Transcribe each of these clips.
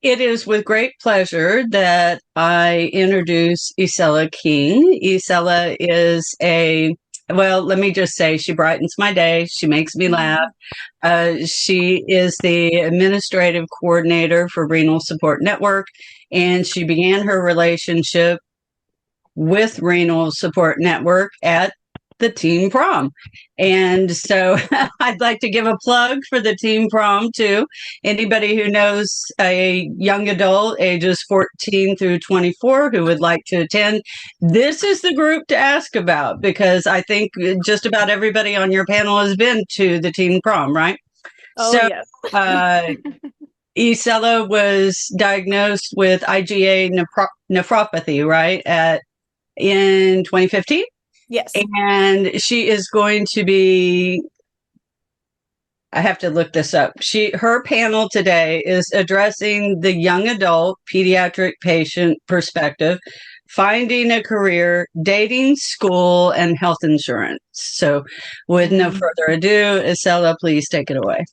It is with great pleasure that I introduce Isela King. Isela is well, let me just say, she brightens my day. She makes me laugh. She is the administrative coordinator for Renal Support Network, and she began her relationship with Renal Support Network at the teen prom. And so I'd like to give a plug for the teen prom too. Anybody who knows a young adult ages 14 through 24 who would like to attend, this is the group to ask about, because I think just about everybody on your panel has been to the teen prom, right? Oh, So yes. Isela was diagnosed with IgA nephropathy, right, in 2015? Yes. And she is going to be, I have to look this up. Her panel today is addressing the young adult pediatric patient perspective, finding a career, dating, school, and health insurance. So with no further ado, Isela, please take it away.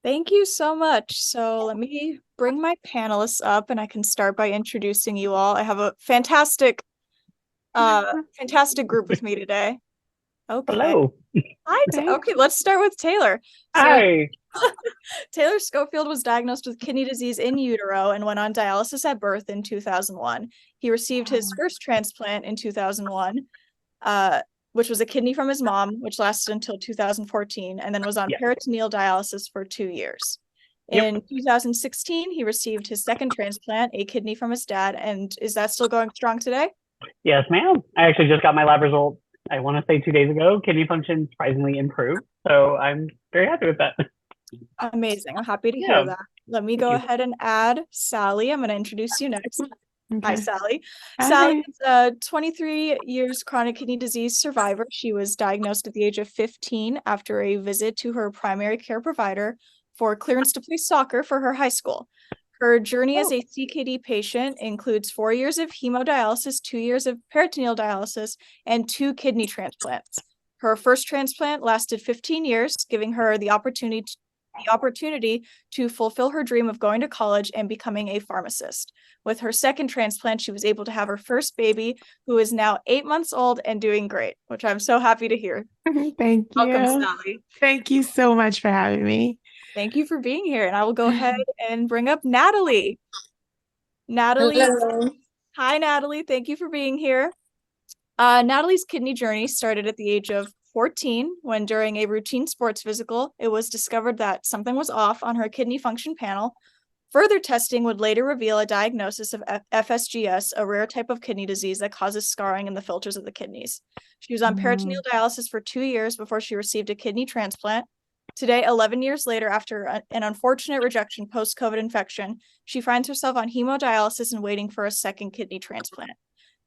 Thank you so much. So let me bring my panelists up and I can start by introducing you all. I have a fantastic group with me today. Okay. Hello. Hi. Okay, let's start with Taylor. Hi. Taylor Schofield was diagnosed with kidney disease in utero and went on dialysis at birth in 2001. He received his first transplant in 2001, which was a kidney from his mom, which lasted until 2014, and then was on peritoneal dialysis for 2 years. In 2016, he received his second transplant, a kidney from his dad. And is that still going strong today? Yes, ma'am. I actually just got my lab result, I want to say 2 days ago. Kidney function surprisingly improved. So I'm very happy with that. Amazing. I'm happy to hear that. Let me go ahead and add Sally. I'm going to introduce you next. Okay. Hi, Sally. Hi. Sally is a 23 years chronic kidney disease survivor. She was diagnosed at the age of 15 after a visit to her primary care provider for clearance to play soccer for her high school. Her journey as a CKD patient includes 4 years of hemodialysis, 2 years of peritoneal dialysis, and 2 kidney transplants. Her first transplant lasted 15 years, giving her the opportunity to fulfill her dream of going to college and becoming a pharmacist. With her second transplant, she was able to have her first baby, who is now 8 months old and doing great, which I'm so happy to hear. Thank you. Welcome, Sally. Thank you so much for having me. Thank you for being here. And I will go ahead and bring up Natalie. Natalie. Hello. Hi, Natalie. Thank you for being here. Natalie's kidney journey started at the age of 14 when, during a routine sports physical, it was discovered that something was off on her kidney function panel. Further testing would later reveal a diagnosis of FSGS, a rare type of kidney disease that causes scarring in the filters of the kidneys. She was on peritoneal dialysis for 2 years before she received a kidney transplant. Today, 11 years later, after an unfortunate rejection post-COVID infection, she finds herself on hemodialysis and waiting for a second kidney transplant.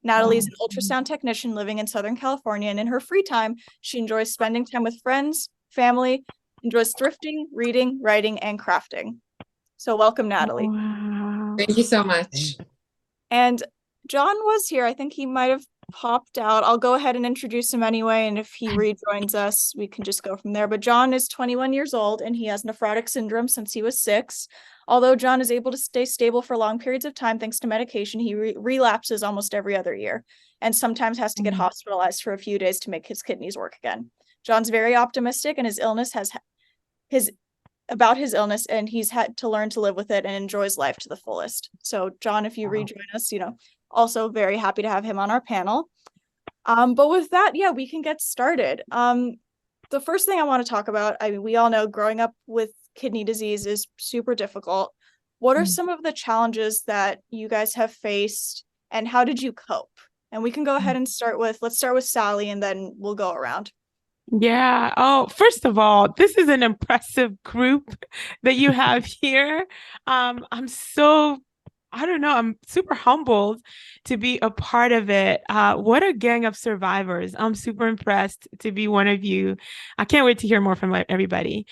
Natalie is an ultrasound technician living in Southern California, and in her free time, she enjoys spending time with friends, family, enjoys thrifting, reading, writing, and crafting. So welcome, Natalie. Wow. Thank you so much. And John was here. I think he might have popped out. I'll go ahead and introduce him anyway, and if he rejoins us, we can just go from there. But John is 21 years old, and he has nephrotic syndrome since he was 6. Although John is able to stay stable for long periods of time thanks to medication, he relapses almost every other year and sometimes has to get hospitalized for a few days to make his kidneys work again. John's very optimistic, and his illness and he's had to learn to live with it and enjoys life to the fullest. So John, if you rejoin us, also very happy to have him on our panel. But with that, we can get started. The first thing I want to talk about, we all know growing up with kidney disease is super difficult. What are some of the challenges that you guys have faced, and how did you cope? And we can go ahead and let's start with Sally, and then we'll go around. Yeah. Oh, first of all, this is an impressive group that you have here. I'm super humbled to be a part of it. What a gang of survivors. I'm super impressed to be one of you. I can't wait to hear more from everybody.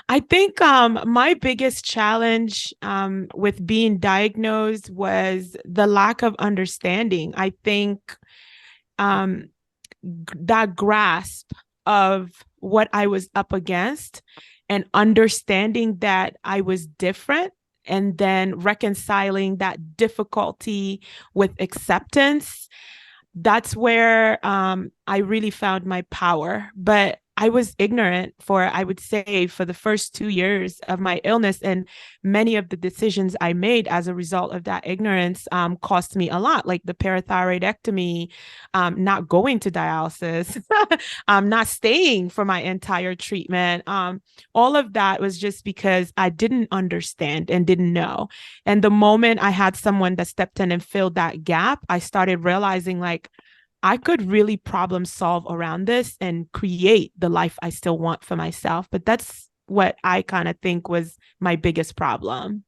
I think my biggest challenge with being diagnosed was the lack of understanding. I think that grasp of what I was up against and understanding that I was different and then reconciling that difficulty with acceptance, that's where I really found my power. But I was ignorant for, I would say, for the first 2 years of my illness. And many of the decisions I made as a result of that ignorance cost me a lot, like the parathyroidectomy, not going to dialysis, not staying for my entire treatment. All of that was just because I didn't understand and didn't know. And the moment I had someone that stepped in and filled that gap, I started realizing like, I could really problem solve around this and create the life I still want for myself. But that's what I kind of think was my biggest problem.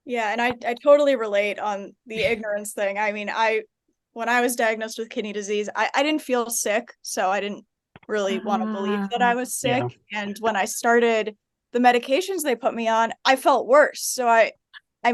Yeah, and I totally relate on the ignorance thing. I mean, when I was diagnosed with kidney disease, I didn't feel sick, so I didn't really want to believe that I was sick. Yeah. And when I started the medications they put me on, I felt worse. So I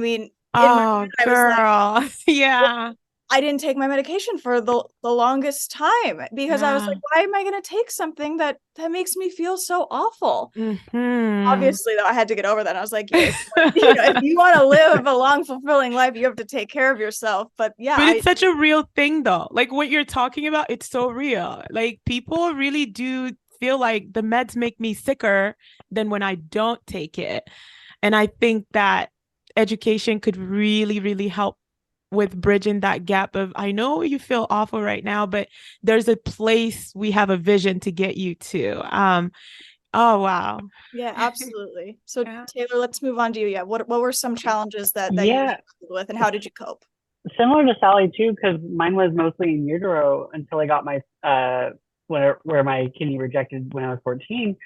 mean, in my Oh, head, I was like, girl. Yeah. I didn't take my medication for the longest time because I was like, why am I going to take something that makes me feel so awful? Obviously, though, I had to get over that. I was like, if you want to live a long, fulfilling life, you have to take care of yourself. But yeah, but it's such a real thing, though. Like what you're talking about, it's so real. Like people really do feel like the meds make me sicker than when I don't take it. And I think that education could really, really help with bridging that gap of, I know you feel awful right now, but there's a place we have a vision to get you to. Oh, wow. Yeah, absolutely. So Yeah. Taylor, let's move on to you. Yeah. What were some challenges that you Yeah. struggled with, and how did you cope? Similar to Sally too, because mine was mostly in utero until I got my where my kidney rejected when I was 14.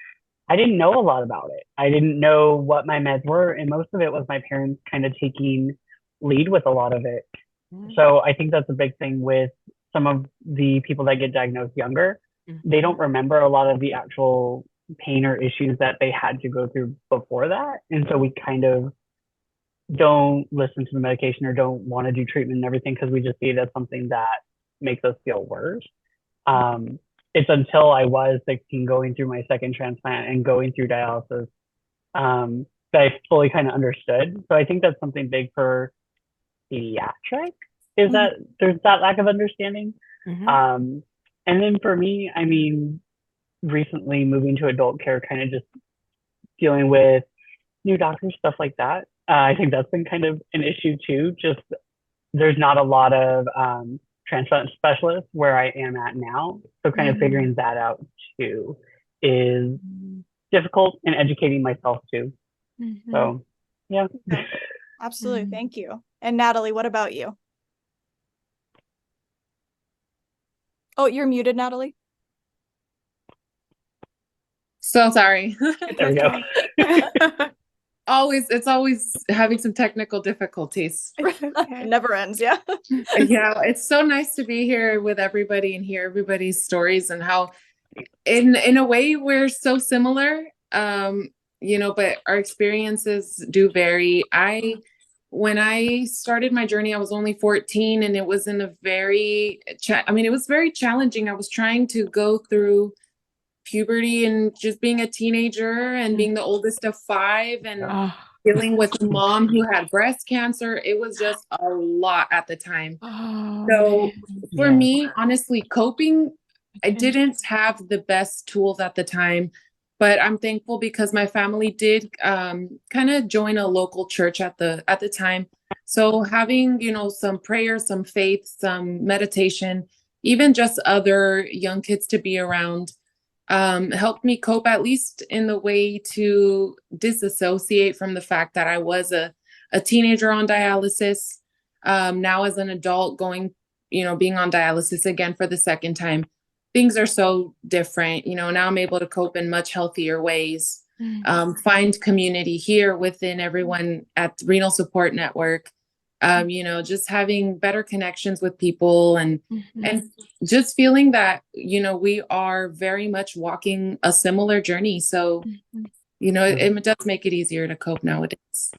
I didn't know a lot about it. I didn't know what my meds were, and most of it was my parents kind of taking lead with a lot of it. So I think that's a big thing with some of the people that get diagnosed younger. They don't remember a lot of the actual pain or issues that they had to go through before that. And so we kind of don't listen to the medication or don't want to do treatment and everything because we just see it as something that makes us feel worse. It's until I was 16 going through my second transplant and going through dialysis that I fully kind of understood. So I think that's something big for pediatric, is that there's that lack of understanding. And then for me, I mean, recently moving to adult care, kind of just dealing with new doctors, stuff like that. I think that's been kind of an issue too. Just there's not a lot of transplant specialists where I am at now. So kind of figuring that out too is difficult, and educating myself too. So yeah. Absolutely. Thank you. And Natalie, what about you? Oh, you're muted, Natalie. So sorry. There we go. It's always having some technical difficulties. It never ends. Yeah. Yeah, it's so nice to be here with everybody and hear everybody's stories and how in a way we're so similar, but our experiences do vary. When I started my journey, I was only 14, and it was in a it was very challenging. I was trying to go through puberty and just being a teenager and being the oldest of 5 and dealing with a mom who had breast cancer. It was just a lot at the time. So for me, honestly, coping, I didn't have the best tools at the time, but I'm thankful because my family did kind of join a local church at the time. So having, some prayer, some faith, some meditation, even just other young kids to be around, helped me cope, at least in the way to disassociate from the fact that I was a teenager on dialysis. Now as an adult being on dialysis again for the second time, things are so different. Now I'm able to cope in much healthier ways, find community here within everyone at Renal Support Network. Just having better connections with people and just feeling that, we are very much walking a similar journey. So, it does make it easier to cope nowadays.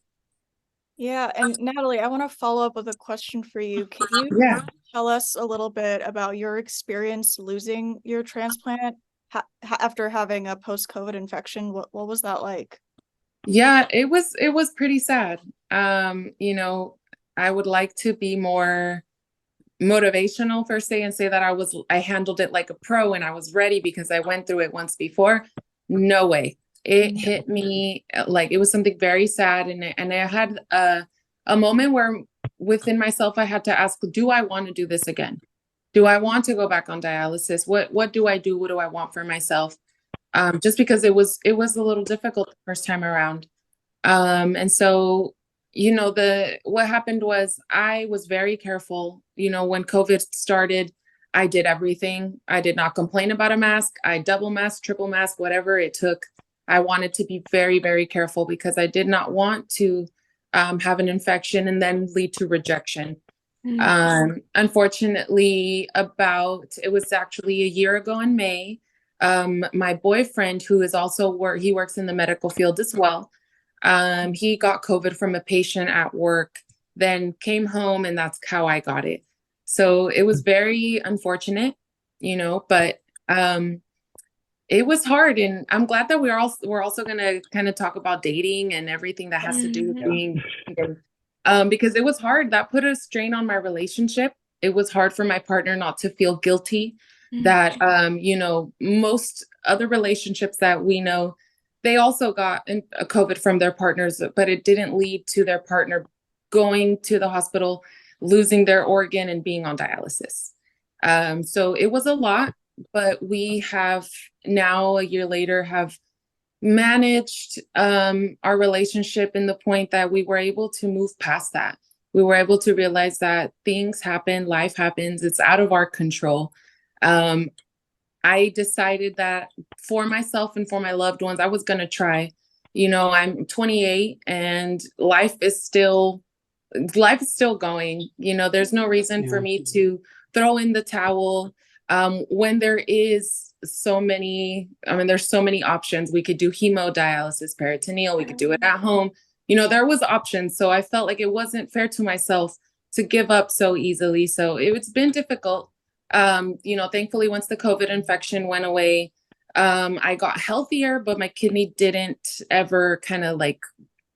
Yeah. And Natalie, I want to follow up with a question for you. Can you tell us a little bit about your experience losing your transplant after having a post-COVID infection? What was that like? Yeah, it was pretty sad. You know, I would like to be more motivational per se and say that I handled it like a pro and I was ready because I went through it once before. No way. It hit me like it was something very sad, and I had a moment where within myself I had to ask, do I want to do this again? Do I want to go back on dialysis? What do I do? What do I want for myself? Just because it was a little difficult the first time around. And so, you know, what happened was I was very careful. You know, when COVID started, I did everything. I did not complain about a mask. I double mask, triple mask, whatever it took. I wanted to be very, very careful because I did not want to have an infection and then lead to rejection. Unfortunately, it was actually a year ago in May. My boyfriend, who is also he works in the medical field as well. He got COVID from a patient at work, then came home, and that's how I got it. So it was very unfortunate, you know, but it was hard. And I'm glad that we're also gonna kind of talk about dating and everything that has to do with being because it was hard. That put a strain on my relationship. It was hard for my partner not to feel guilty that you know, most other relationships that we know, they also got a COVID from their partners, but it didn't lead to their partner going to the hospital, losing their organ, and being on dialysis. So it was a lot, but we have now, a year later, have managed our relationship in the point that we were able to move past that. We were able to realize that things happen, life happens, it's out of our control. I decided that for myself and for my loved ones, I was going to try. You know, I'm 28 and life is still going. You know, there's no reason for me to throw in the towel when there is so many. I mean, there's so many options. We could do hemodialysis, peritoneal. We could do it at home. You know, there was options. So I felt like it wasn't fair to myself to give up so easily. So it's been difficult. You know, thankfully, once the COVID infection went away, I got healthier, but my kidney didn't ever kind of like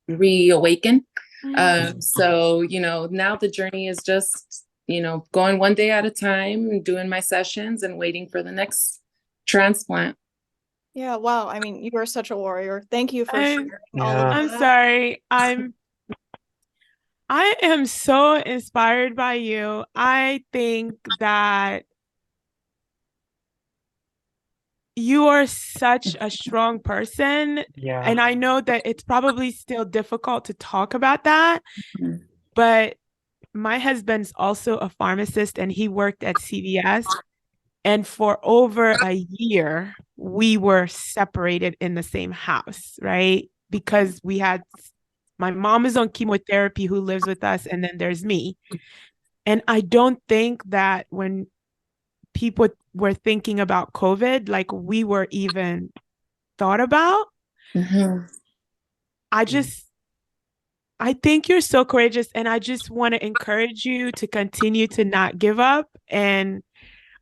reawaken. So, you know, now the journey is just, you know, going one day at a time and doing my sessions and waiting for the next transplant. Yeah, wow. I mean, you are such a warrior. Thank you for sharing all of I'm that. sorry. I am so inspired by you. I think that you are such a strong person. Yeah. And I know that it's probably still difficult to talk about that, but my husband's also a pharmacist and he worked at CVS. And for over a year, we were separated in the same house, right? Because my mom is on chemotherapy who lives with us, and then there's me. And I don't think that when people were thinking about COVID, like we were even thought about. I think you're so courageous, and I just want to encourage you to continue to not give up. And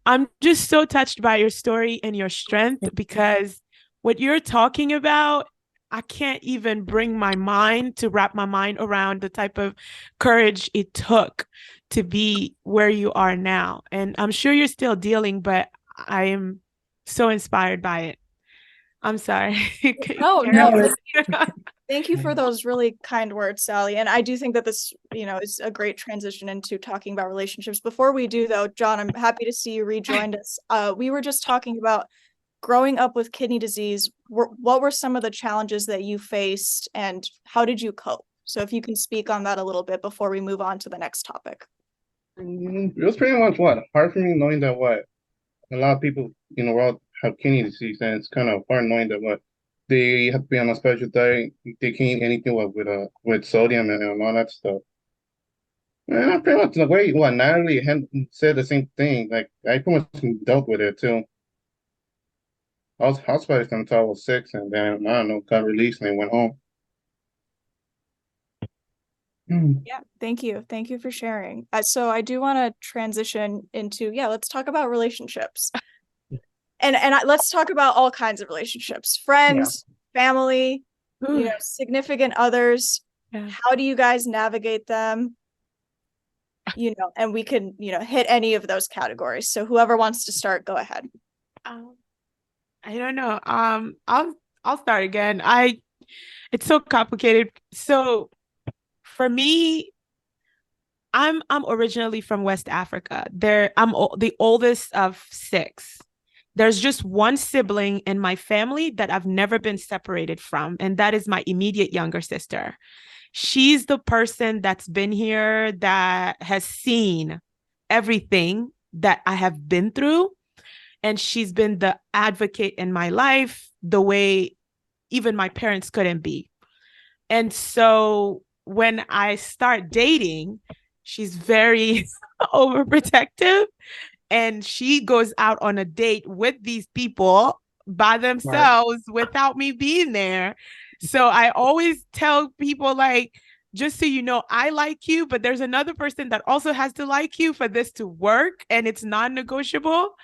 I'm just so touched by your story and your strength, because what you're talking about, I can't even bring my mind to wrap my mind around the type of courage it took to be where you are now. And I'm sure you're still dealing, but I am so inspired by it. I'm sorry. No. Thank you for those really kind words, Sally. And I do think that this, you know, is a great transition into talking about relationships. Before we do, though, John, I'm happy to see you rejoined us. We were just talking about growing up with kidney disease. What were some of the challenges that you faced, and how did you cope? So if you can speak on that a little bit before we move on to the next topic. It was pretty much hard for me knowing that a lot of people in the world have kidney disease, and it's kind of hard knowing that they have to be on a special diet. They can't eat anything with sodium and all that stuff. And I pretty much the way Natalie had said the same thing. Like I pretty much dealt with it too. I was hospitalized until I was 6, and then I don't know, got released and went home. Yeah, thank you. Thank you for sharing. So I do want to transition into, let's talk about relationships. And let's talk about all kinds of relationships, friends, family, significant others. Yeah. How do you guys navigate them? And we can, hit any of those categories. So whoever wants to start, go ahead. I don't know. I'll start again. It's so complicated. So for me, I'm originally from West Africa. I'm the oldest of 6. There's just one sibling in my family that I've never been separated from, and that is my immediate younger sister. She's the person that's been here, that has seen everything that I have been through. And she's been the advocate in my life the way even my parents couldn't be. And so when I start dating, she's very overprotective, and she goes out on a date with these people by themselves without me being there. So I always tell people, like, just so you know, I like you, but there's another person that also has to like you for this to work, and it's non-negotiable.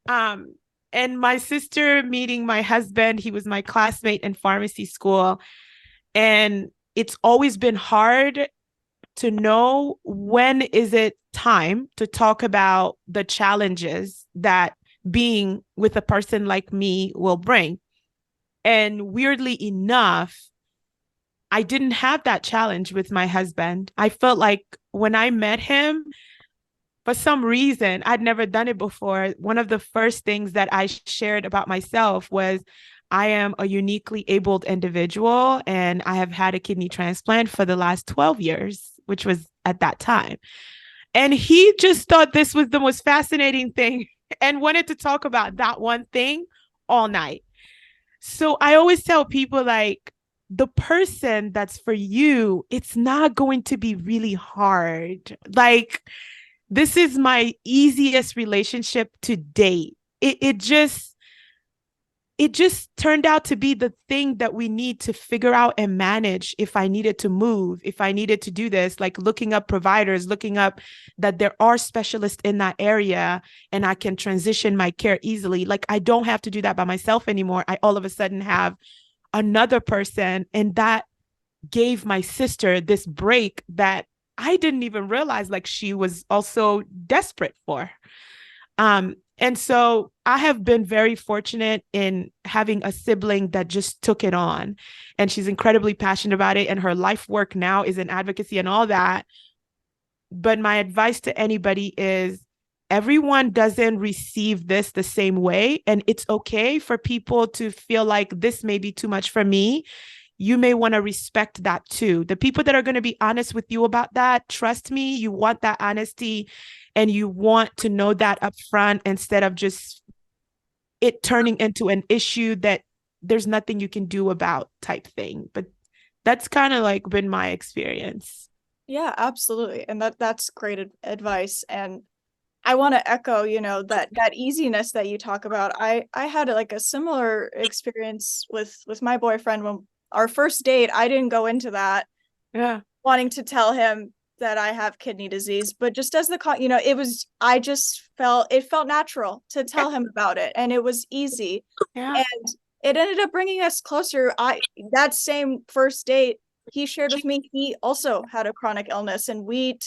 And my sister meeting my husband, he was my classmate in pharmacy school, and it's always been hard to know when is it time to talk about the challenges that being with a person like me will bring. And weirdly enough, I didn't have that challenge with my husband. I felt like when I met him, for some reason, I'd never done it before. One of the first things that I shared about myself was I am a uniquely abled individual, and I have had a kidney transplant for the last 12 years, which was at that time. And he just thought this was the most fascinating thing and wanted to talk about that one thing all night. So I always tell people, like, the person that's for you, it's not going to be really hard. Like, this is my easiest relationship to date. It just turned out to be the thing that we need to figure out and manage. If I needed to move, if I needed to do this, like looking up providers, looking up that there are specialists in that area, and I can transition my care easily. Like, I don't have to do that by myself anymore. I all of a sudden have another person, and that gave my sister this break that I didn't even realize, like, she was also desperate for. And so I have been very fortunate in having a sibling that just took it on, and she's incredibly passionate about it, and her life work now is in advocacy and all that. But my advice to anybody is everyone doesn't receive this the same way, and it's okay for people to feel like this may be too much for me. You may want to respect that too. The people that are going to be honest with you about that, trust me, you want that honesty, and you want to know that up front instead of just it turning into an issue that there's nothing you can do about type thing. But that's kind of like been my experience. Yeah, absolutely. And that's great advice. And I want to echo, that easiness that you talk about. I had like a similar experience with my boyfriend. When our first date, I didn't go into that wanting to tell him that I have kidney disease, but just as it felt natural to tell him about it, and it was easy. Yeah. And it ended up bringing us closer. That same first date, he shared with me he also had a chronic illness, and we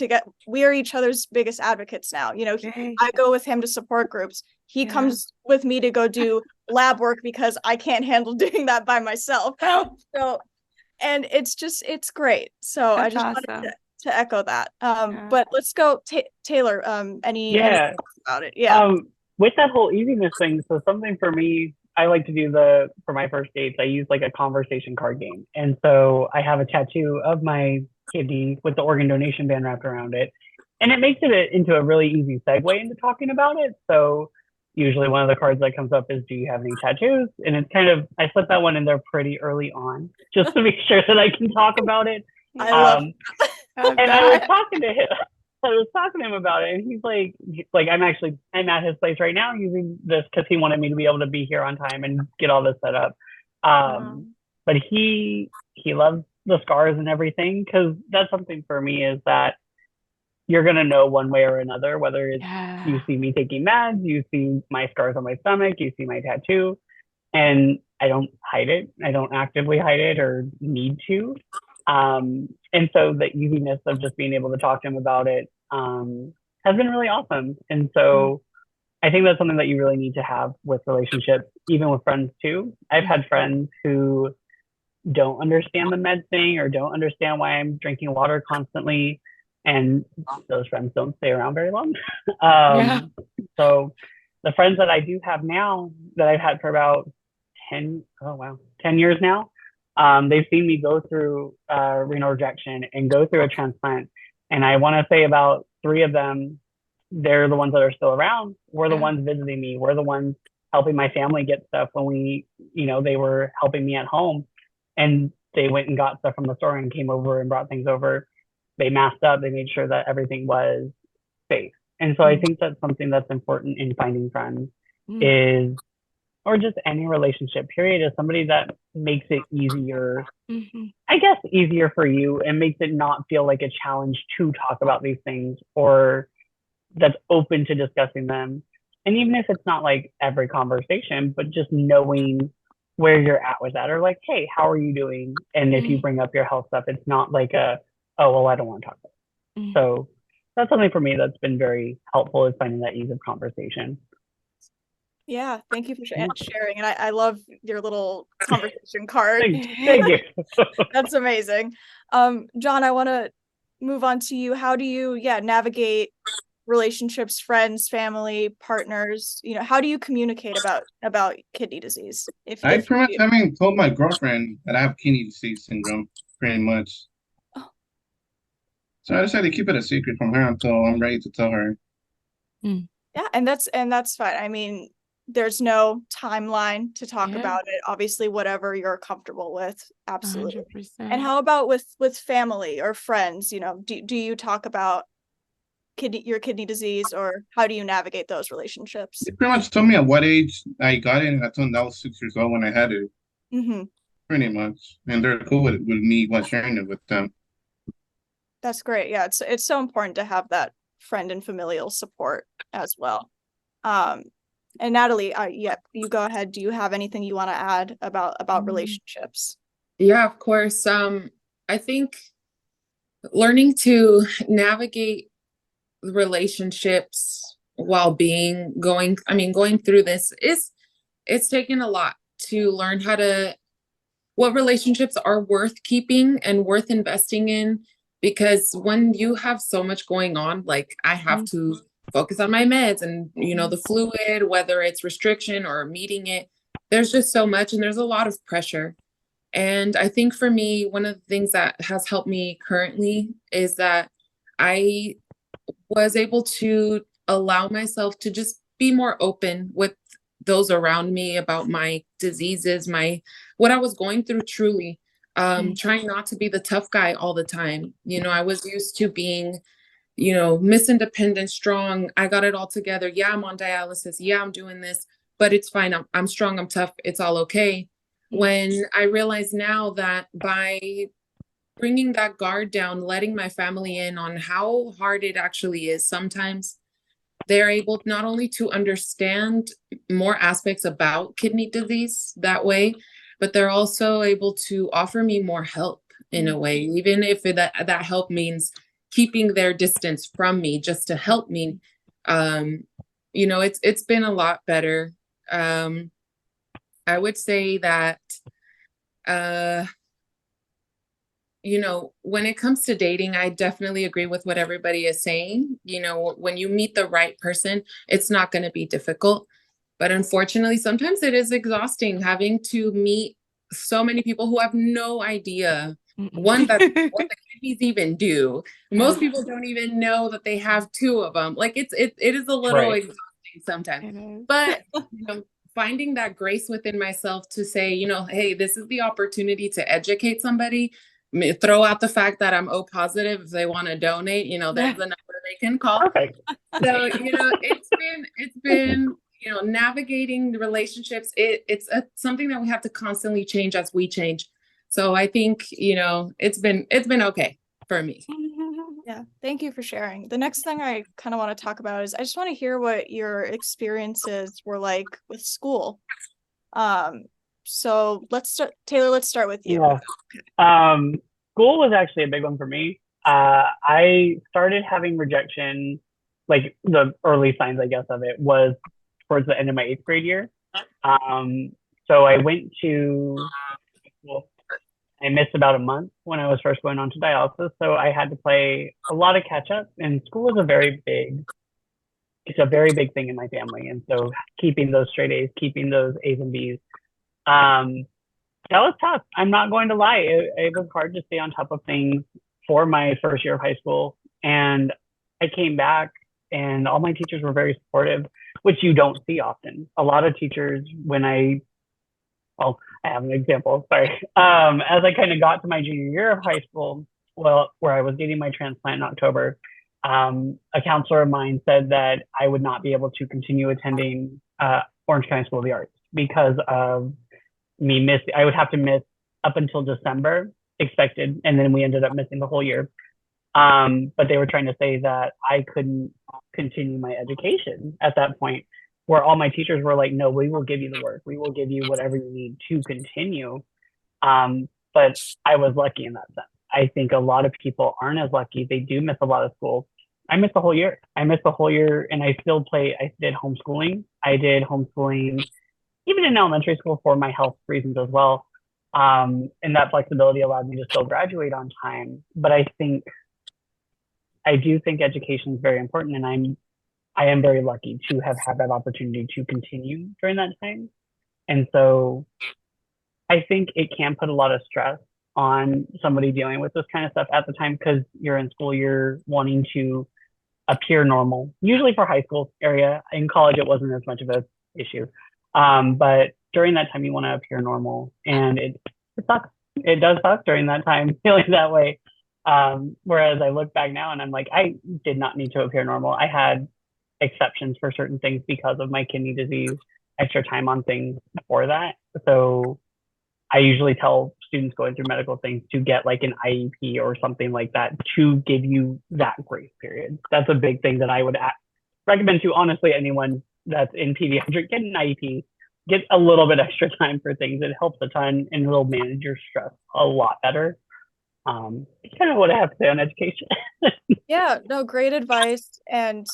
are each other's biggest advocates now. I go with him to support groups. He comes with me to go do lab work because I can't handle doing that by myself. So, and it's great. So I just wanted to echo that. But let's go, Taylor. Any thoughts about it? Yeah. With that whole easiness thing, so something for me, I like to do for my first dates, I use like a conversation card game. And so I have a tattoo of my kidney with the organ donation band wrapped around it. And it makes it into a really easy segue into talking about it. So usually one of the cards that comes up is, do you have any tattoos? And it's kind of, I slip that one in there pretty early on just to make sure that I can talk about it. I love and I was talking to him. I was talking to him about it, and he's like, I'm at his place right now using this because he wanted me to be able to be here on time and get all this set up. But he loves the scars and everything, because that's something for me, is that you're gonna know one way or another, whether it's you see me taking meds, you see my scars on my stomach, you see my tattoo, and I don't hide it. I don't actively hide it or need to. And so the easiness of just being able to talk to him about it has been really awesome. And so I think that's something that you really need to have with relationships, even with friends too. I've had friends who don't understand the med thing or don't understand why I'm drinking water constantly. And those friends don't stay around very long. Yeah. So the friends that I do have now that I've had for about 10 years now, they've seen me go through renal rejection and go through a transplant. And I want to say about 3 of them, they're the ones that are still around. We're the ones visiting me. We're the ones helping my family get stuff when they were helping me at home. And they went and got stuff from the store and came over and brought things over. They masked up. They made sure that everything was safe. And so I think that's something that's important in finding friends is, or just any relationship period, is somebody that makes it easier, I guess, easier for you and makes it not feel like a challenge to talk about these things, or that's open to discussing them. And even if it's not like every conversation, but just knowing where you're at with that, or like, hey, how are you doing? And if you bring up your health stuff, it's not like oh, well, I don't want to talk about it. So that's something for me that's been very helpful, is finding that ease of conversation. Yeah, thank you for sharing. And I love your little conversation card. Thank you. That's amazing. John, I want to move on to you. How do you, navigate relationships, friends, family, partners? How do you communicate about kidney disease? I pretty much haven't told my girlfriend that I have kidney disease syndrome, pretty much. So I decided to keep it a secret from her until I'm ready to tell her. Yeah, and that's fine. I mean, there's no timeline to talk about it. Obviously, whatever you're comfortable with, absolutely. 100%. And how about with family or friends? Do you talk about your kidney disease, or how do you navigate those relationships? They pretty much told me at what age I got it, and I told them I was 6 years old when I had it. Pretty much, and they're cool with me sharing it with them. That's great. Yeah, it's so important to have that friend and familial support as well. And Natalie, you go ahead. Do you have anything you want to add about relationships? Yeah, of course. I think learning to navigate relationships while going through this it's taken a lot to learn what relationships are worth keeping and worth investing in, because when you have so much going on, like I have to focus on my meds and the fluid, whether it's restriction or meeting it, there's just so much, and there's a lot of pressure. And I think for me, one of the things that has helped me currently is that I was able to allow myself to just be more open with those around me about my diseases, what I was going through truly, trying not to be the tough guy all the time. I was used to being, Miss Independent, strong. I got it all together. Yeah, I'm on dialysis. Yeah, I'm doing this, but it's fine. I'm strong. I'm tough. It's all okay. When I realize now that by bringing that guard down, letting my family in on how hard it actually is, sometimes they're able not only to understand more aspects about kidney disease that way, but they're also able to offer me more help in a way, even if that help means keeping their distance from me just to help me. It's been a lot better. I would say that when it comes to dating, I definitely agree with what everybody is saying. When you meet the right person, it's not going to be difficult. But unfortunately, sometimes it is exhausting having to meet so many people who have no idea what the kidneys even do. Most people don't even know that they have 2 of them. Like it is a little exhausting sometimes. But finding that grace within myself to say, hey, this is the opportunity to educate somebody. Throw out the fact that I'm O positive. If they want to donate, there's the number they can call. Perfect. So, it's been, navigating the relationships. It's something that we have to constantly change as we change. So I think, it's been okay for me. Yeah, thank you for sharing. The next thing I kind of want to talk about is I just want to hear what your experiences were like with school. So let's start, Taylor, let's start with you. Yeah. School was actually a big one for me. I started having rejection, like the early signs, I guess, of it was towards the end of my 8th grade year. So I went to school. I missed about a month when I was first going on to dialysis. So I had to play a lot of catch up, and school is it's a very big thing in my family. And so keeping those straight A's, keeping those A's and B's, um, that was tough. I'm not going to lie. It was hard to stay on top of things for my first year of high school. And I came back and all my teachers were very supportive, which you don't see often. A lot of teachers, well, I have an example, sorry. As I kind of got to my junior year of high school, well, where I was getting my transplant in October, a counselor of mine said that I would not be able to continue attending Orange County School of the Arts because of I would have to miss up until December expected, and then we ended up missing the whole year. But they were trying to say that I couldn't continue my education at that point, where all my teachers were like, no, we will give you the work. We will give you whatever you need to continue. But I was lucky in that sense. I think a lot of people aren't as lucky. They do miss a lot of school. I missed the whole year. And I did homeschooling. I did homeschooling even in elementary school for my health reasons as well. And that flexibility allowed me to still graduate on time. But I do think education is very important, and I am very lucky to have had that opportunity to continue during that time. And so I think it can put a lot of stress on somebody dealing with this kind of stuff at the time, because you're in school, you're wanting to appear normal, usually for high school area. In college, it wasn't as much of a issue. But during that time, you want to appear normal, and it sucks. It does suck during that time, feeling that way. Whereas I look back now and I'm like, I did not need to appear normal. I had exceptions for certain things because of my kidney disease, extra time on things for that. So I usually tell students going through medical things to get like an IEP or something like that to give you that grace period. That's a big thing that I would recommend to honestly anyone that's in pediatric. Get an IEP, get a little bit extra time for things. It helps a ton, and it'll manage your stress a lot better. It's kind of what I have to say on education. Yeah, no, great advice. And,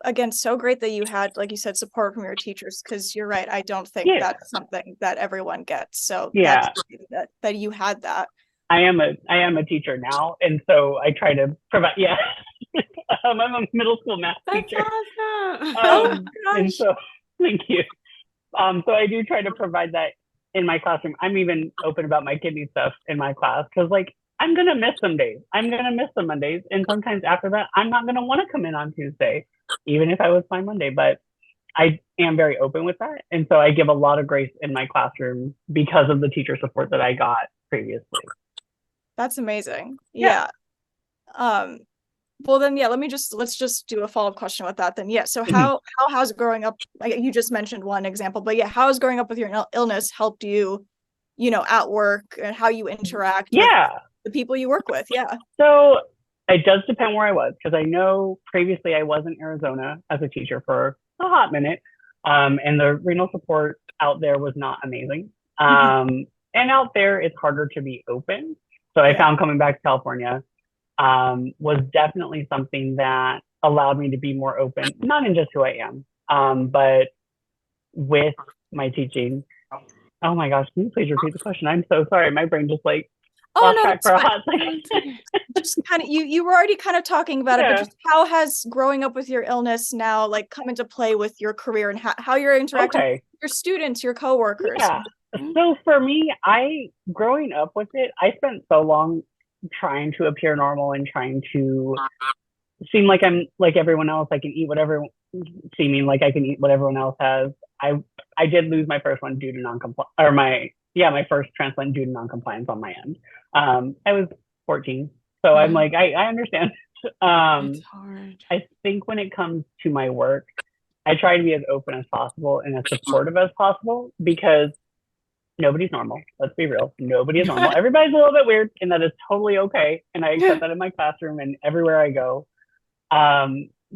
again, so great that you had, like you said, support from your teachers, because you're right. I don't think that's something that everyone gets. So Yeah, that's great that you had that. I am a teacher now, and so I try to provide. Yeah, I'm a middle school math That's teacher. awesome. And so thank you. So I do try to provide that in my classroom. I'm even open about my kidney stuff in my class, because like I'm gonna miss some days. I'm gonna miss some Mondays, and sometimes after that, I'm not gonna want to come in on Tuesday, even if I was fine Monday. But I am very open with that, and so I give a lot of grace in my classroom because of the teacher support that I got previously. That's amazing. Yeah. Well then, yeah, let's just do a follow-up question with that then. Yeah. So how has growing up, like you just mentioned one example, but yeah, how has growing up with your illness helped you, at work, and how you interact with the people you work with? Yeah. So it does depend where I was, because I know previously I was in Arizona as a teacher for a hot minute. And the renal support out there was not amazing. And out there, it's harder to be open. So I found coming back to California was definitely something that allowed me to be more open, not in just who I am, but with my teaching. Oh my gosh, can you please repeat the question? I'm so sorry. My brain just like lost track for a hot second. Just kind of, you were already kind of talking about it, but just how has growing up with your illness now like come into play with your career, and how you're interacting with your students, your coworkers? Yeah. So for me, growing up with it, I spent so long trying to appear normal and trying to seem like I'm like everyone else. I can eat whatever, seeming like I can eat what everyone else has. I did lose my first one due to non-compliance, or my first transplant due to non-compliance on my end. I was 14, so I'm like, I understand. It's hard. I think when it comes to my work, I try to be as open as possible and as supportive as possible, because nobody's normal. Let's be real. Nobody is normal. Everybody's a little bit weird, and that is totally okay. And I accept that in my classroom and everywhere I go.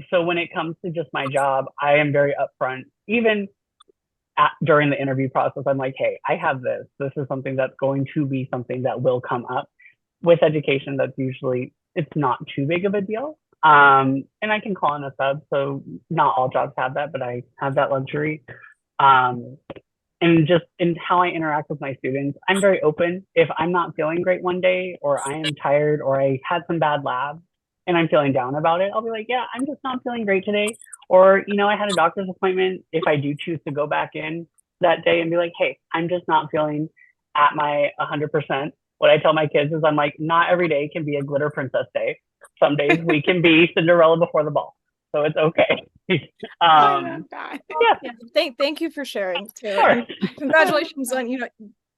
So when it comes to just my job, I am very upfront. Even during the interview process, I'm like, hey, I have this. This is something that's going to be something that will come up. With education, that's usually, it's not too big of a deal. And I can call in a sub, so not all jobs have that, but I have that luxury. And just in how I interact with my students, I'm very open. If I'm not feeling great one day, or I am tired, or I had some bad labs and I'm feeling down about it, I'll be like, yeah, I'm just not feeling great today. Or, I had a doctor's appointment. If I do choose to go back in that day and be like, hey, I'm just not feeling at my 100%. What I tell my kids is, I'm like, not every day can be a glitter princess day. Some days we can be Cinderella before the ball. So it's okay. I love that. Yeah. Thank you for sharing, Taylor. Sure. And congratulations on,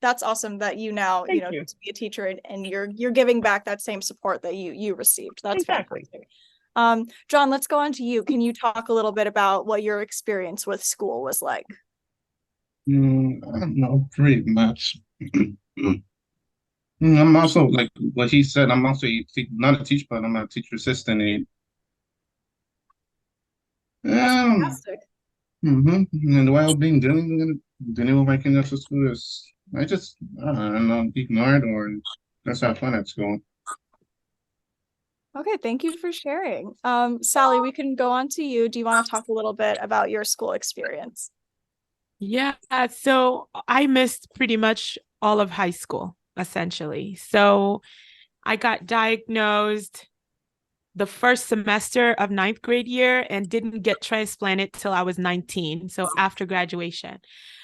that's awesome that you now, Thank you. to be a teacher and you're giving back that same support that you received. That's Exactly. fantastic. John, let's go on to you. Can you talk a little bit about what your experience with school was like? I don't know, pretty much. I'm also, like what he said, I'm also not a teacher, but I'm a teacher assistant. That's And, fantastic. and the way I've been dealing with my kids after school is, I don't know, ignore it, or just have fun at school. Okay, thank you for sharing. Sally, we can go on to you. Do you want to talk a little bit about your school experience? Yeah, so I missed pretty much all of high school, essentially. So I got diagnosed the first semester of ninth grade year and didn't get transplanted till I was 19, so after graduation.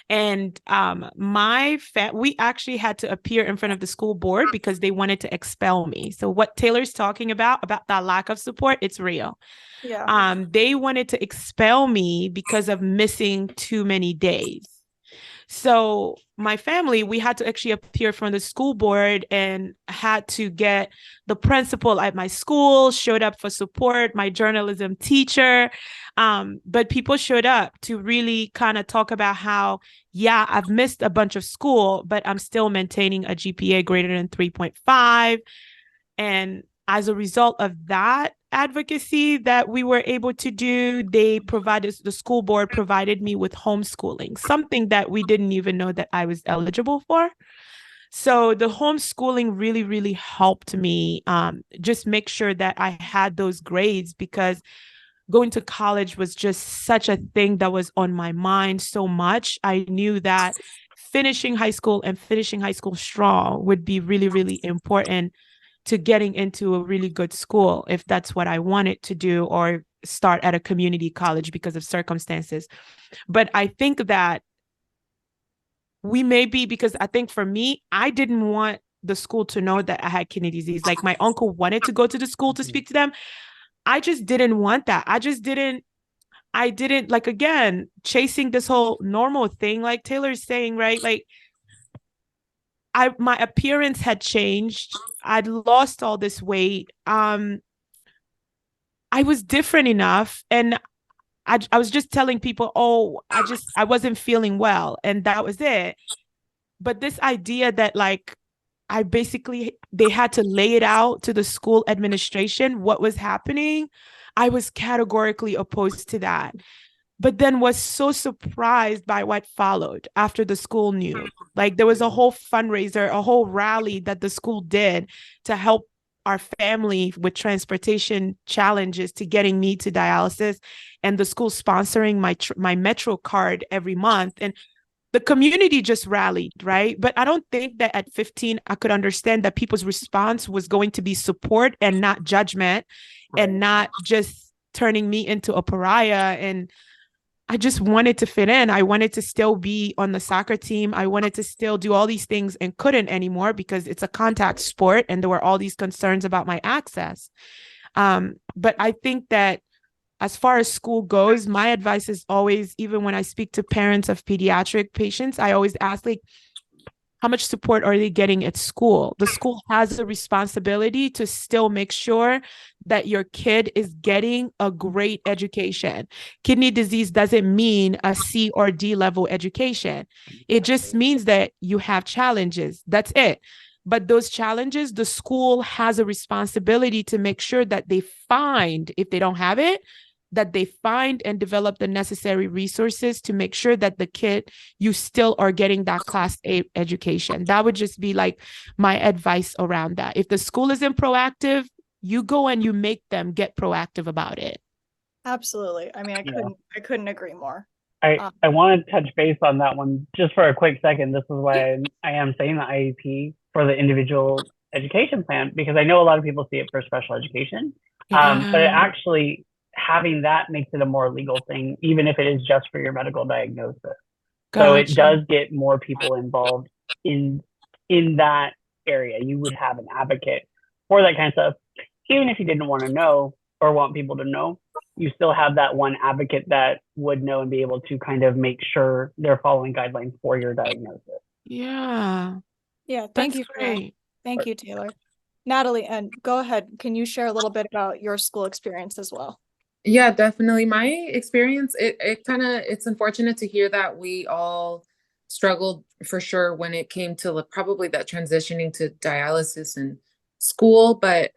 And we actually had to appear in front of the school board because they wanted to expel me. So what Taylor's talking about that lack of support, it's real. Yeah. They wanted to expel me because of missing too many days. So my family, we had to actually appear from the school board and had to get the principal at my school showed up for support, my journalism teacher. But people showed up to really kind of talk about how, yeah, I've missed a bunch of school, but I'm still maintaining a GPA greater than 3.5. And as a result of that advocacy that we were able to do, the school board provided me with homeschooling, something that we didn't even know that I was eligible for. So the homeschooling really, really helped me just make sure that I had those grades, because going to college was just such a thing that was on my mind so much. I knew that finishing high school and finishing high school strong would be really, really important to getting into a really good school, if that's what I wanted to do, or start at a community college because of circumstances. But I think that because I think for me, I didn't want the school to know that I had kidney disease. Like, my uncle wanted to go to the school to speak to them. I just didn't want that. I didn't, like, again, chasing this whole normal thing, like Taylor's saying, right? Like, my appearance had changed. I'd lost all this weight. I was different enough. And I was just telling people, oh, I wasn't feeling well. And that was it. But this idea that, like, they had to lay it out to the school administration what was happening, I was categorically opposed to that. But then was so surprised by what followed after the school knew. Like, there was a whole fundraiser, a whole rally that the school did to help our family with transportation challenges to getting me to dialysis, and the school sponsoring my Metro card every month. And the community just rallied, right? But I don't think that at 15, I could understand that people's response was going to be support and not judgment, right, and not just turning me into a pariah. And I just wanted to fit in. I wanted to still be on the soccer team. I wanted to still do all these things and couldn't anymore because it's a contact sport and there were all these concerns about my access. But I think that as far as school goes, my advice is always, even when I speak to parents of pediatric patients, I always ask, like, how much support are they getting at school? The school has a responsibility to still make sure that your kid is getting a great education. Kidney disease doesn't mean a C or D level education. It just means that you have challenges. That's it. But those challenges, the school has a responsibility to make sure that they find, if they don't have it, that they find and develop the necessary resources to make sure that the kid, you still are getting that class A education. That would just be like my advice around that. If the school isn't proactive, you go and you make them get proactive about it. Absolutely. I mean, I couldn't agree more. I want to touch base on that one just for a quick second. This is why I am saying the IEP for the individual education plan, because I know a lot of people see it for special education. But it actually, having that makes it a more legal thing, even if it is just for your medical diagnosis. So it does get more people involved in that area. You would have an advocate for that kind of stuff, even if you didn't want to know or want people to know. You still have that one advocate that would know and be able to kind of make sure they're following guidelines for your diagnosis. Yeah. Yeah. Thank That's you for that. great. Thank you, Taylor. Natalie, and go ahead. Can you share a little bit about your school experience as well? Yeah, definitely. My experience, it's unfortunate to hear that we all struggled for sure when it came to probably that transitioning to dialysis in school. But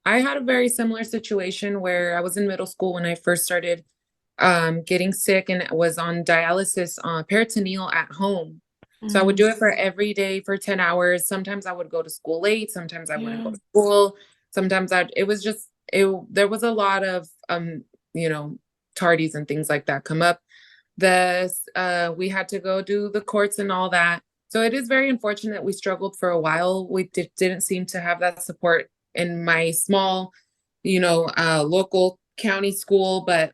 I had a very similar situation where I was in middle school when I first started getting sick and was on dialysis peritoneal at home. So I would do it for every day for 10 hours. Sometimes I would go to school late. Sometimes I wouldn't go to school. Sometimes there was a lot of, tardies and things like that come up. We had to go do the courts and all that. So it is very unfortunate we struggled for a while. We didn't seem to have that support in my small, local county school, but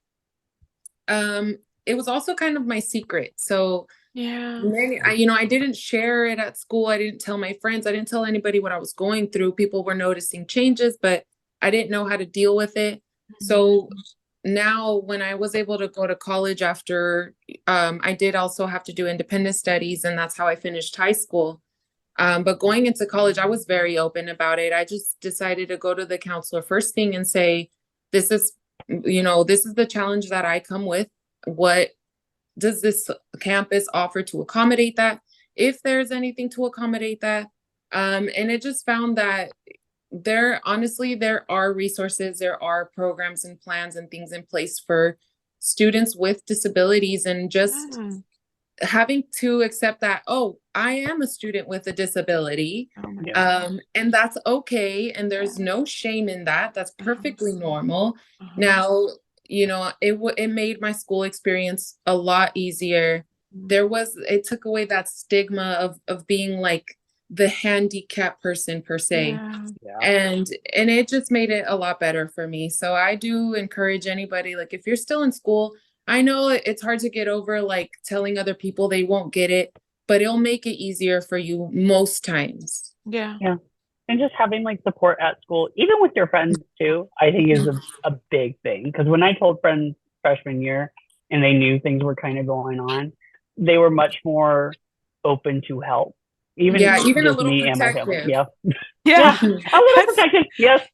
it was also kind of my secret. So I didn't share it at school. I didn't tell my friends. I didn't tell anybody what I was going through. People were noticing changes, but I didn't know how to deal with it. So now when I was able to go to college after, I did also have to do independent studies, and that's how I finished high school. But going into college, I was very open about it. I just decided to go to the counselor first thing and say, this is the challenge that I come with. What does this campus offer to accommodate that? If there's anything to accommodate that. And it just found that there are resources, there are programs and plans and things in place for students with disabilities, and just having to accept that, I am a student with a disability, and that's okay. And there's no shame in that. That's perfectly normal. Now, it made my school experience a lot easier. It took away that stigma of being like the handicapped person per se. And it just made it a lot better for me. So I do encourage anybody, like, if you're still in school, I know it's hard to get over, like, telling other people they won't get it, but it'll make it easier for you most times. Yeah. And just having like support at school, even with your friends too, I think is a big thing. Because when I told friends freshman year and they knew things were kind of going on, they were much more open to help. Even a little me protective. And my family. Yeah. Yeah. A little protective. Yes.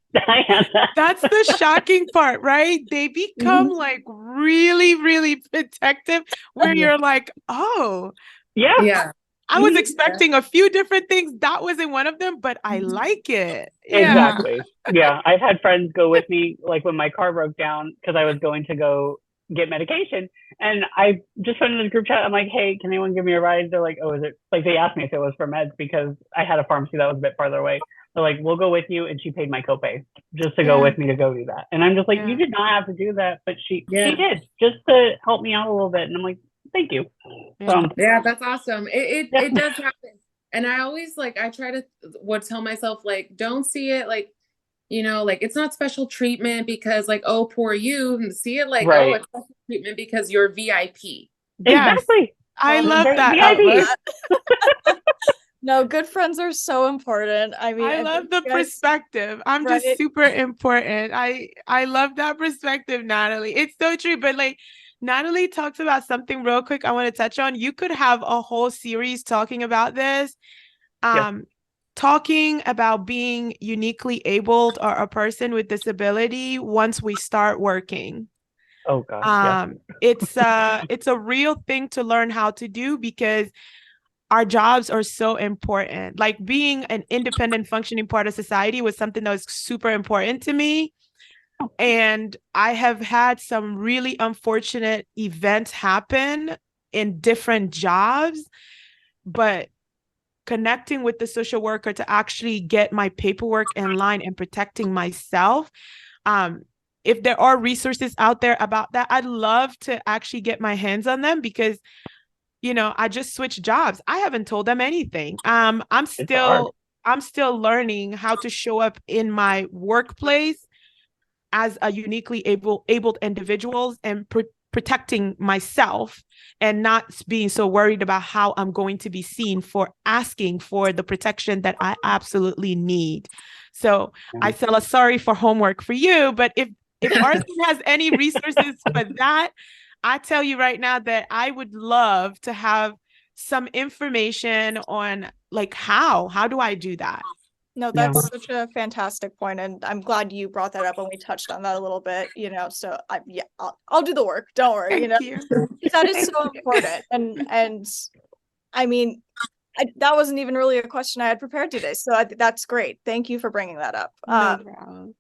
That's the shocking part, right? They become like really, really protective, where you're like, oh, yeah. I was expecting a few different things. That wasn't one of them, but I like it. Exactly. Yeah. I've had friends go with me, like when my car broke down, because I was going to go get medication. And I just put in the group chat, I'm like, hey, can anyone give me a ride? They're like, oh, is it, like, they asked me if it was for meds because I had a pharmacy that was a bit farther away. They're like, we'll go with you. And she paid my copay just to go with me to go do that. And I'm just like, you did not have to do that, but she did, just to help me out a little bit. And I'm like, thank you. That's awesome. It does happen. And I always, like, I try to tell myself, like, don't see it like, like, it's not special treatment because, like, oh, poor you, and see it like, oh, it's special treatment because you're VIP. Exactly. I love that. No, good friends are so important. I mean, I love the perspective. I'm just super important. I love that perspective, Natalie. It's so true. But like, Natalie talks about something real quick I want to touch on. You could have a whole series talking about this. Talking about being uniquely abled or a person with disability once we start working. Oh God. It's a real thing to learn how to do, because our jobs are so important. Like, being an independent functioning part of society was something that was super important to me. And I have had some really unfortunate events happen in different jobs, but connecting with the social worker to actually get my paperwork in line and protecting myself. If there are resources out there about that, I'd love to actually get my hands on them because, I just switched jobs. I haven't told them anything. I'm still learning how to show up in my workplace as a uniquely abled individuals and protecting myself and not being so worried about how I'm going to be seen for asking for the protection that I absolutely need. So Isela, sorry for homework for you, but if RC has any resources for that, I tell you right now that I would love to have some information on like how do I do that? No, that's such a fantastic point, and I'm glad you brought that up when we touched on that a little bit. So I'll do the work. Don't worry. Thank you. That is so important, and I mean, that wasn't even really a question I had prepared today, so that's great. Thank you for bringing that up. No problem.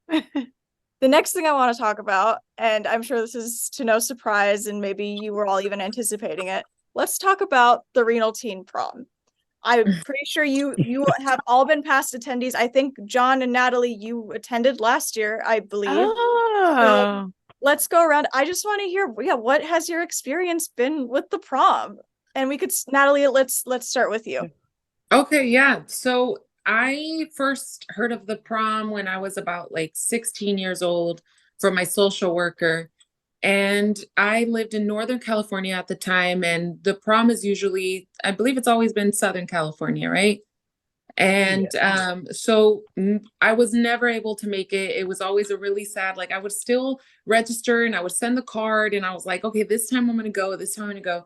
The next thing I want to talk about, and I'm sure this is to no surprise, and maybe you were all even anticipating it. Let's talk about the Renal Teen Prom. I'm pretty sure you have all been past attendees. I think John and Natalie, you attended last year, I believe. Oh. So let's go around. I just want to hear, what has your experience been with the prom? And we could, Natalie, let's start with you. Okay, yeah. So I first heard of the prom when I was about like 16 years old from my social worker. And I lived in Northern California at the time. And the prom is usually, I believe it's always been Southern California, right? And so I was never able to make it. It was always a really sad, like I would still register and I would send the card and I was like, okay, this time I'm going to go, this time I'm going to go.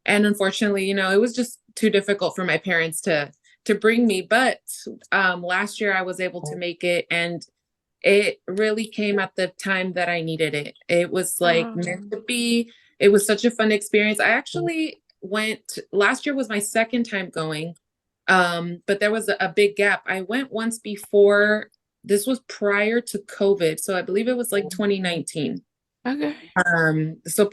And unfortunately, it was just too difficult for my parents to bring me. But last year I was able to make it, and it really came at the time that I needed it. It was like meant to be. It was such a fun experience. I actually went, last year was my second time going. But there was a big gap. I went once before. This was prior to COVID. So I believe it was like 2019. Okay. So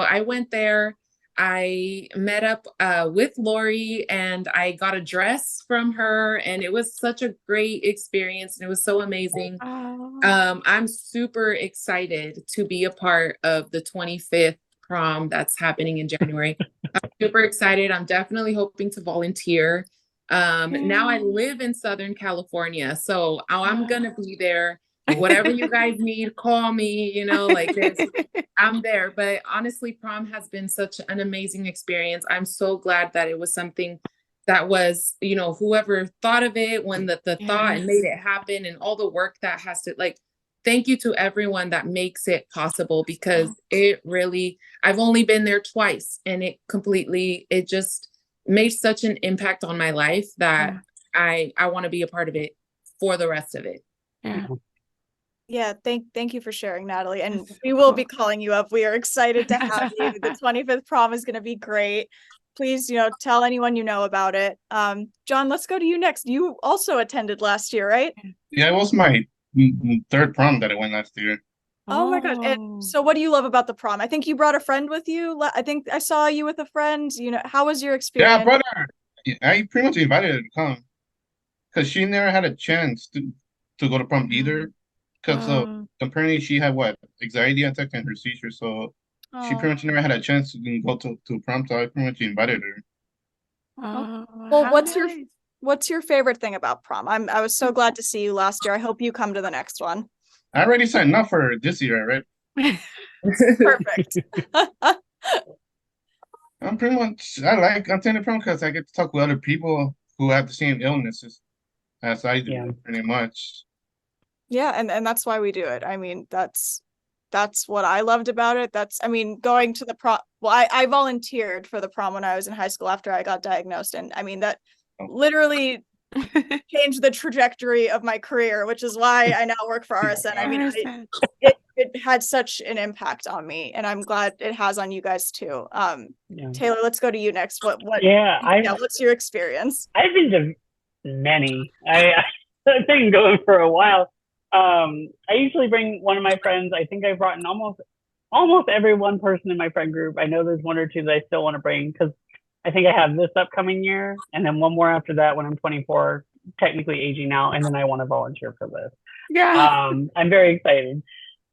I went there. I met up with Lori and I got a dress from her, and it was such a great experience and it was so amazing. I'm super excited to be a part of the 25th prom that's happening in January. I'm super excited. I'm definitely hoping to volunteer. Now I live in Southern California, so I'm gonna be there. Whatever you guys need, call me, I'm there. But honestly, prom has been such an amazing experience. I'm so glad that it was something that was, whoever thought of it, when the thought and made it happen, and all the work that has to, thank you to everyone that makes it possible, because it really, I've only been there twice, and it just made such an impact on my life that I want to be a part of it for the rest of it. Yeah, thank you for sharing, Natalie. And we will be calling you up. We are excited to have you. The 25th prom is going to be great. Please, tell anyone you know about it. John, let's go to you next. You also attended last year, right? Yeah, it was my third prom that I went last year. Oh my God. And so what do you love about the prom? I think you brought a friend with you. I think I saw you with a friend. How was your experience? Yeah, I brought her. I pretty much invited her to come because she never had a chance to go to prom either. Because apparently she had anxiety attack and her seizure, so she pretty much never had a chance to go to prom. So I pretty much invited her. Well, what's your favorite thing about prom? I was so glad to see you last year. I hope you come to the next one. I already signed up for this year, right? Perfect. I'm pretty much, I like attending prom because I get to talk with other people who have the same illnesses as I do, pretty much. Yeah, and that's why we do it. I mean, that's what I loved about it. Going to the prom. Well, I volunteered for the prom when I was in high school after I got diagnosed, and I mean that literally changed the trajectory of my career, which is why I now work for RSN. I mean, it had such an impact on me, and I'm glad it has on you guys too. Taylor, let's go to you next. What's your experience? I've been to many. I've been going for a while. I usually bring one of my friends. I think I've brought in almost every one person in my friend group. I know there's one or two that I still want to bring because I think I have this upcoming year and then one more after that when I'm 24, technically aging out, and then I want to volunteer for this. Yeah. I'm very excited.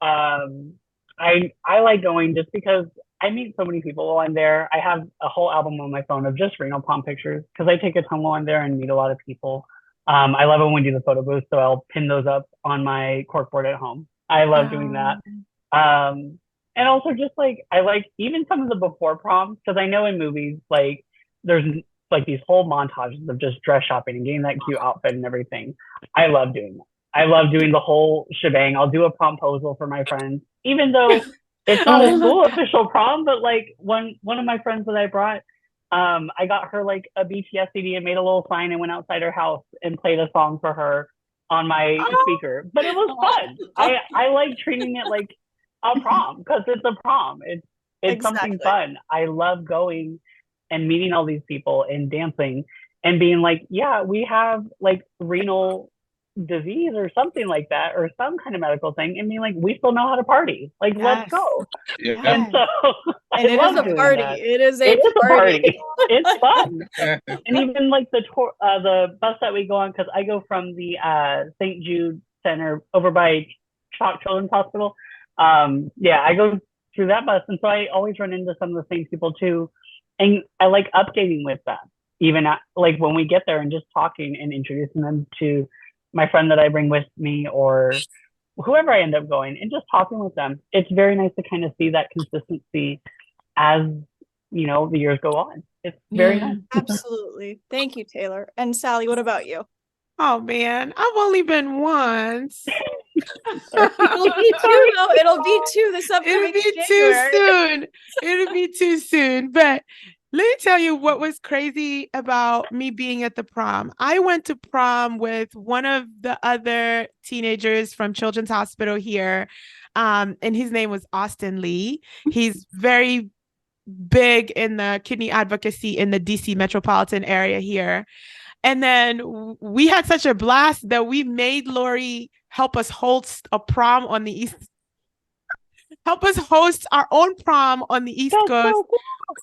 I like going just because I meet so many people while I'm there. I have a whole album on my phone of just Renal prom pictures because I take a ton while I'm there and meet a lot of people. I love it when we do the photo booth, so I'll pin those up on my corkboard at home. I love doing that. And also just like I like even some of the before proms because I know in movies like there's like these whole montages of just dress shopping and getting that cute outfit and everything. I love doing that. I love doing the whole shebang. I'll do a promposal for my friends, even though it's not a school official prom, but like one of my friends that I brought, I got her like a BTS CD and made a little sign and went outside her house and played a song for her on my speaker. But it was fun. I like treating it like a prom because it's a prom. It's something fun. I love going and meeting all these people and dancing and being like, yeah, we have like renal disease or something like that or some kind of medical thing and being like, we still know how to party. Like, let's go. Yeah. And so And it is a party. It is a party. It's fun. And even like the bus that we go on, because I go from the St. Jude Center over by Chalk Children's Hospital. I go through that bus, and so I always run into some of the same people too, and I like updating with them, even like when we get there and just talking and introducing them to my friend that I bring with me or whoever I end up going and just talking with them. It's very nice to kind of see that consistency as the years go on. It's very nice. Absolutely. Thank you, Taylor. And Sally, what about you? Oh man, I've only been once. It'll be two though. It'll be two this upcoming January. It'll be too soon. But let me tell you what was crazy about me being at the prom. I went to prom with one of the other teenagers from Children's Hospital here. And his name was Austin Lee. He's very big in the kidney advocacy in the DC metropolitan area here. And then we had such a blast that we made Lori help us host a prom on the East. Help us host our own prom on the East Coast,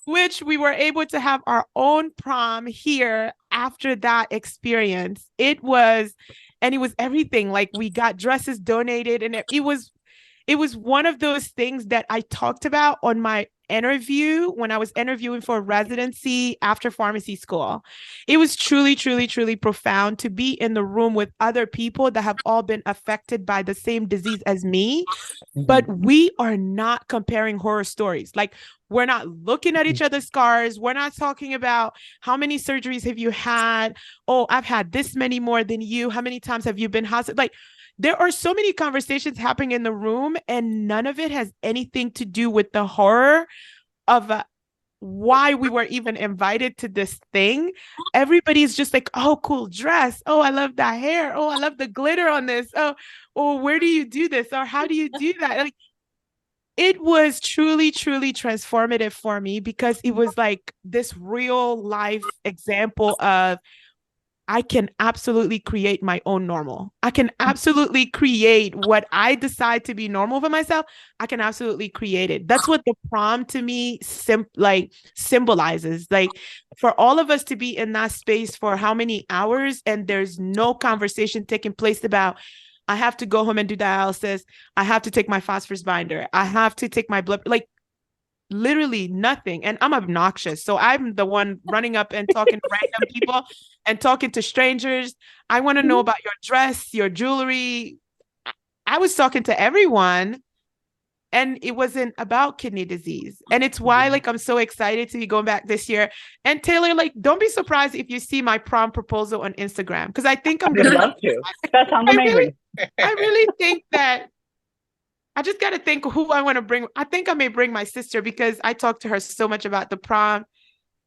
which we were able to have our own prom here after that experience. It was everything. Like we got dresses donated, and it was one of those things that I talked about on my interview when I was interviewing for residency after pharmacy school. It was truly, truly, truly profound to be in the room with other people that have all been affected by the same disease as me, but we are not comparing horror stories. Like we're not looking at each other's scars. We're not talking about how many surgeries have you had? Oh, I've had this many more than you. How many times have you been hospitalized? Like there are so many conversations happening in the room, and none of it has anything to do with the horror of why we were even invited to this thing. Everybody's just like, oh, cool dress. Oh, I love that hair. Oh, I love the glitter on this. Oh, where do you do this? Or how do you do that? Like, it was truly, truly transformative for me because it was like this real life example of I can absolutely create my own normal. I can absolutely create what I decide to be normal for myself. I can absolutely create it. That's what the prom to me symbolizes. Like for all of us to be in that space for how many hours and there's no conversation taking place about I have to go home and do dialysis. I have to take my phosphorus binder. I have to take my blood. Like literally nothing. And I'm obnoxious. So I'm the one running up and talking to random people and talking to strangers. I want to know about your dress, your jewelry. I was talking to everyone and it wasn't about kidney disease. And it's why like I'm so excited to be going back this year. And Taylor, like don't be surprised if you see my prom proposal on Instagram because I think I'm gonna love to. That sounds amazing. I really think that I just got to think who I want to bring. I think I may bring my sister because I talked to her so much about the prom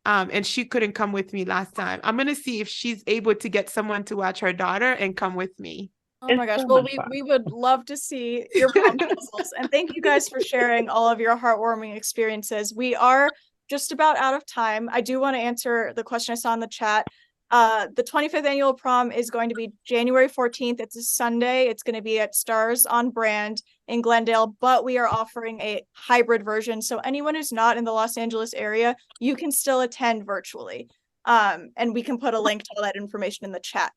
and she couldn't come with me last time. I'm going to see if she's able to get someone to watch her daughter and come with me. Oh my gosh. Well, we would love to see your prom proposals. And thank you guys for sharing all of your heartwarming experiences. We are just about out of time. I do want to answer the question I saw in the chat. The 25th annual prom is going to be January 14th. It's a Sunday. It's going to be at Stars on Brand in Glendale, but we are offering a hybrid version. So anyone who's not in the Los Angeles area, you can still attend virtually. And we can put a link to all that information in the chat.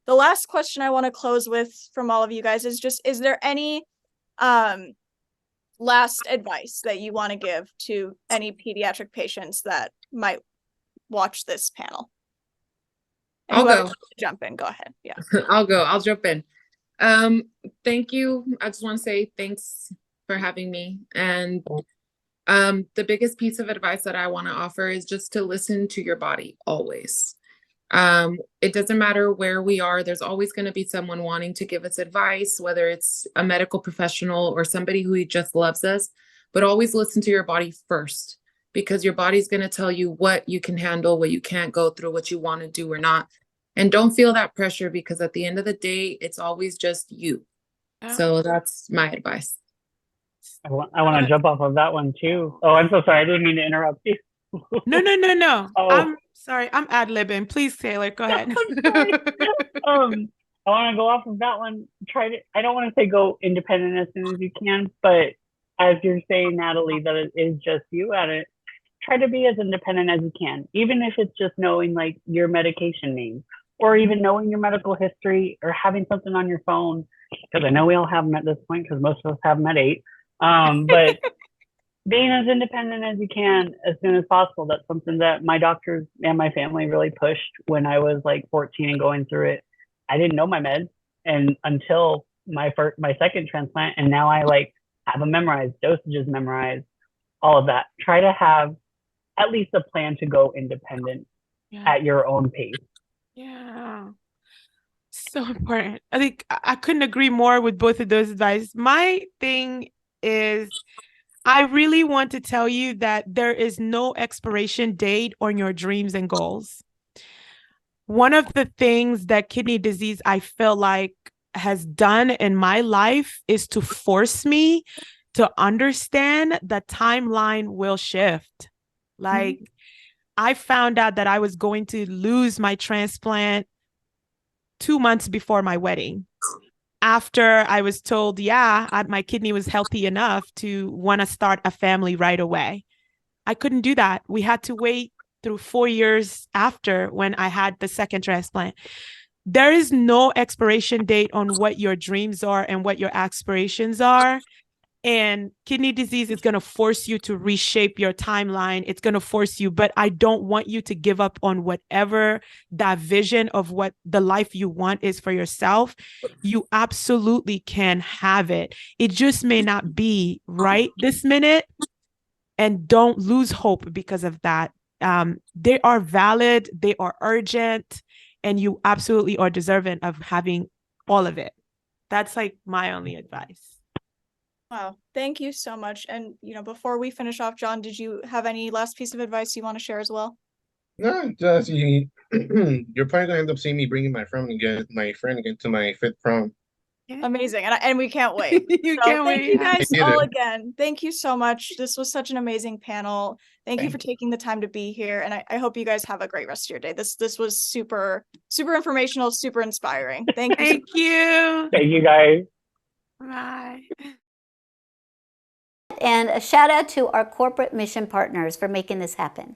The last question I want to close with from all of you guys is just, is there any last advice that you want to give to any pediatric patients that might watch this panel? And I'll whoever go. wants to jump in, go ahead. Yeah. I'll go. I'll jump in. Thank you. I just want to say thanks for having me. And the biggest piece of advice that I want to offer is just to listen to your body always. It doesn't matter where we are. There's always going to be someone wanting to give us advice, whether it's a medical professional or somebody who just loves us, but always listen to your body first, because your body's going to tell you what you can handle, what you can't go through, what you want to do or not. And don't feel that pressure, because at the end of the day, it's always just you. Yeah. So that's my advice. I want to jump off of that one too. Oh, I'm so sorry. I didn't mean to interrupt you. No. Oh. I'm sorry. I'm ad-libbing. Please, Taylor, go ahead. I want to go off of that one. I don't want to say go independent as soon as you can, but as you're saying, Natalie, that it is just you at it. Try to be as independent as you can, even if it's just knowing like your medication names, or even knowing your medical history, or having something on your phone. Because I know we all have them at this point, because most of us have them at 8. But being as independent as you can as soon as possible. That's something that my doctors and my family really pushed when I was like 14 and going through it. I didn't know my meds and until my second transplant, and now I like have them memorized, dosages memorized, all of that. Try to have at least a plan to go independent at your own pace. Yeah. So important. I think I couldn't agree more with both of those advice. My thing is, I really want to tell you that there is no expiration date on your dreams and goals. One of the things that kidney disease, I feel like, has done in my life is to force me to understand the timeline will shift. Like, I found out that I was going to lose my transplant 2 months before my wedding, after I was told, my kidney was healthy enough to want to start a family right away. I couldn't do that. We had to wait through 4 years after, when I had the second transplant. There is no expiration date on what your dreams are and what your aspirations are. And kidney disease is going to force you to reshape your timeline. It's going to force you, but I don't want you to give up on whatever that vision of what the life you want is for yourself. You absolutely can have it. It just may not be right this minute. And don't lose hope because of that. They are valid, they are urgent, and you absolutely are deserving of having all of it. That's like my only advice. Wow. Thank you so much. And, before we finish off, John, did you have any last piece of advice you want to share as well? No, just you're probably gonna end up seeing me bringing my friend again to my 5th prom. Yeah. Amazing. And we can't wait. Thank you guys all again. Thank you so much. This was such an amazing panel. Thank you for taking the time to be here. And I hope you guys have a great rest of your day. This was super, super informational, super inspiring. Thank you. Thank you. Thank you guys. Bye. And a shout out to our corporate mission partners for making this happen.